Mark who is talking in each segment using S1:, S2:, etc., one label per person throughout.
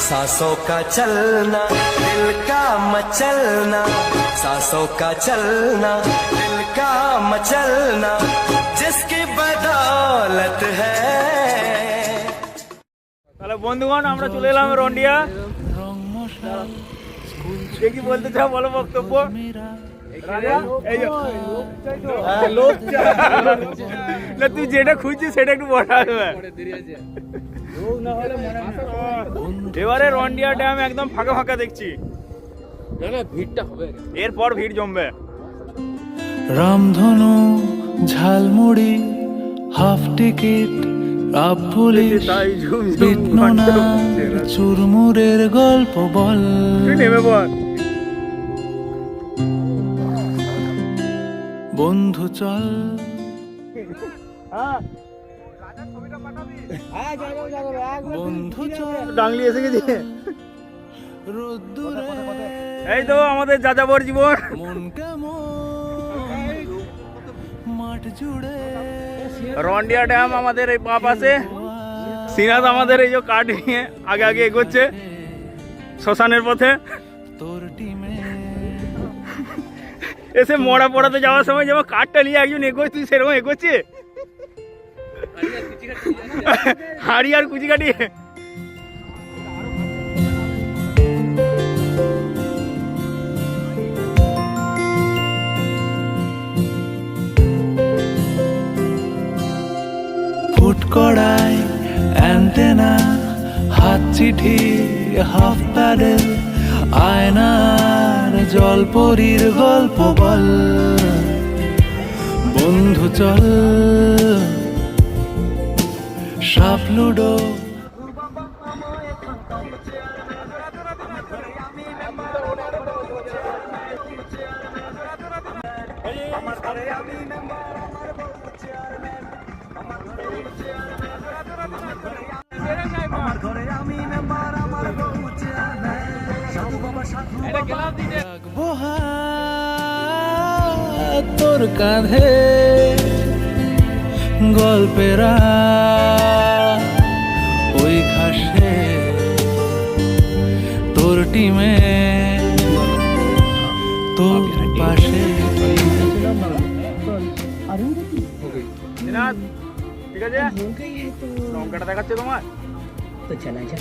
S1: सांसों का चलना दिल का मचलना, सांसों का चलना दिल का मचलना, जिसकी बदौलत है।
S2: তাহলে বন্ধুগণ আমরা চলে এলাম রন্ডিয়া। কি বলতে চাও বলো বক্তব্য। না তুই যেটা খুঁজছিস সেটা একটু বড় হবে। এবারে রন্ডিয়া ড্যাম একদম ফাঁকা ফাঁকা দেখছি, ভিড়টা হবে, এরপর ভিড় জমবে।
S3: রামধনু ঝালমুড়ি হাফ টিকিট রাব পুলিশ বিটনোনা চুরমুরের গল্প বল,
S2: নেমে বল
S3: বন্ধু চল। বন্ধু চল
S2: ডাংলি এসে গেছে।
S3: রোদ্দুরে
S2: এই তো আমাদের যাযাবর জীবন।
S3: মন কেমন মাঠ জুড়ে
S2: রন্ডিয়া ড্যাম আমাদের এই পা পাশে, সিনাত আমাদের এই যে কাঠ নিয়ে আগে আগে এগোচ্ছে শ্মশানের পথে।
S3: তোর টিমে
S2: এসে মরা পড়াতে যাওয়ার সময় যেমন কাঠটা নিয়ে একজন এগোচ্ছে সেরকম এগোচ্ছে, হাড়ি আর কুচি কাটি।
S3: ফুট কড়াই অ্যান্টেনা হাত চিঠি হাফ প্যাডেল আয়নার জলপরীর গল্প বল, বন্ধু চল সাপ লুডো তোর কাঁধে গল্পেরা ওই ঘাসে তোর টিমে তোর পাশে।
S2: সিনাত ঠিক আছে, লঙ্কাটা দেখাচ্ছে তোমার।
S4: तो चला जा।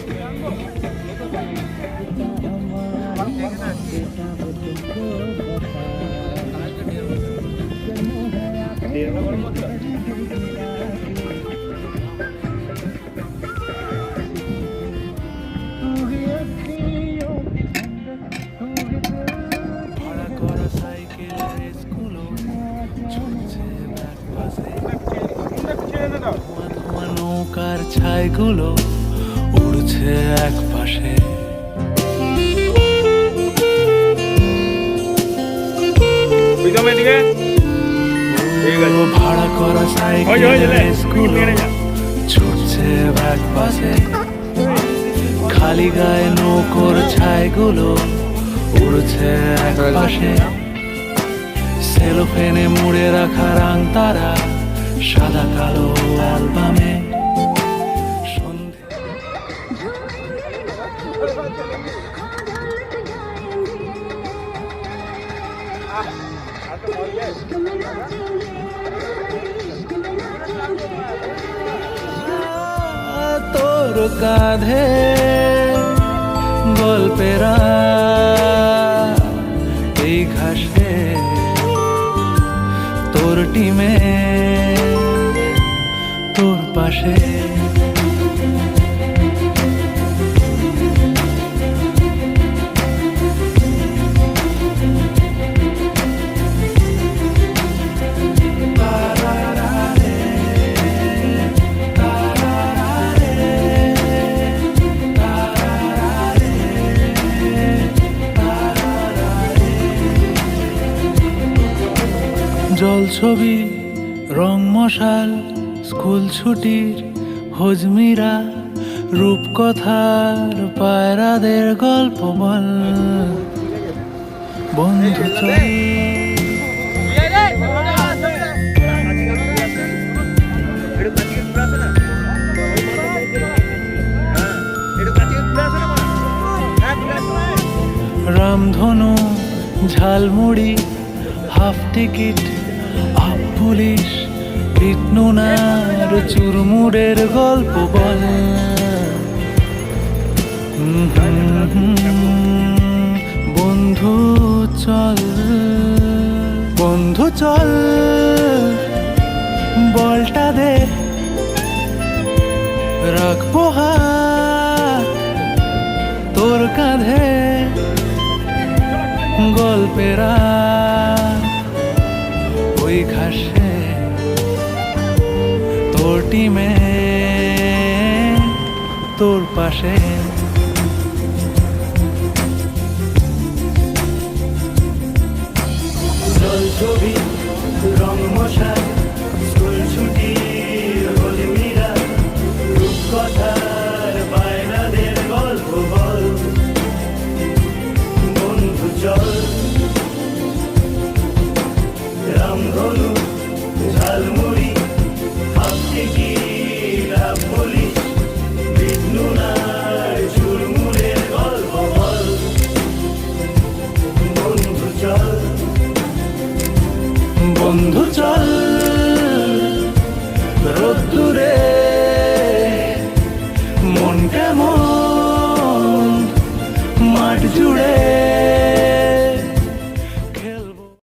S3: ভাড়া করা সাইকেলের স্কুলো চলছে ব্যাকপাসে, ধোঁয়া নৌকার ছাইগুলো উড়ছে এক পাশে। ভাড়া করা সাইকেল স্কুল ছুটছে ব্যাক পাশে, খালি গায়ে নৌকোর ছাইগুলো উড়ছে এক পাশে। সেলোফেনে মুড়ে রাখা রাং তারা সাদা কালো অ্যালবামে। তোর কাঁধে গল্পেরা এই ঘাসে তোর টিমে তোর পাশে। জল ছবি রং মশাল স্কুল ছুটির হজমিরা রূপকথার পায়রাদের গল্প বল, বন্ধু চল।
S2: এটা
S3: রামধনু ঝালমুড়ি হাফ টিকিট আপ পুলিশ পিটনুনার চুরমুড়ের গল্প বল বন্ধু চল বন্ধু চল বলটা দে রাখবো হাত তোর কাঁধে গল্পেরা ওই ঘাসে তোর টিমে তোর পাশে জল ছবি রং মশাই স্কুল ছুটি হলিমিরা রূপকথার বায়নাদের গল্প বল বন্ধু চল রামধনু ঝালমুড়ি হাফ টিকিট